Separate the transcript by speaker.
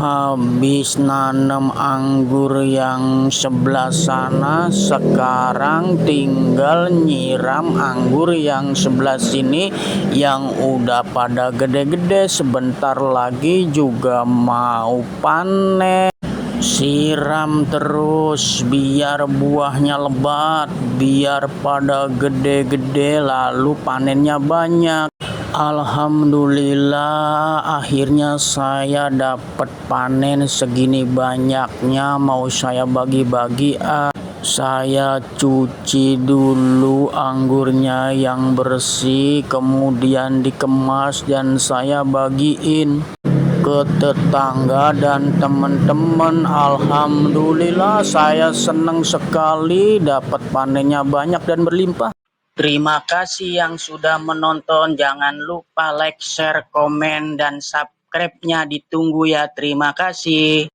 Speaker 1: Habis nanem anggur yang sebelah sana, sekarang tinggal nyiram anggur yang sebelah sini yang udah pada gede-gede. Sebentar lagi juga mau panen. Siram terus biar buahnya lebat, biar pada gede-gede lalu panennya banyak. Alhamdulillah, akhirnya saya dapat panen segini banyaknya. Mau saya bagi-bagi. Saya cuci dulu anggurnya yang bersih, kemudian dikemas dan saya bagiin ke tetangga dan teman-teman. Alhamdulillah, saya senang sekali dapat panennya banyak dan berlimpah. Terima kasih yang sudah menonton. Jangan lupa like, share, komen, dan subscribe-nya ditunggu ya. Terima kasih.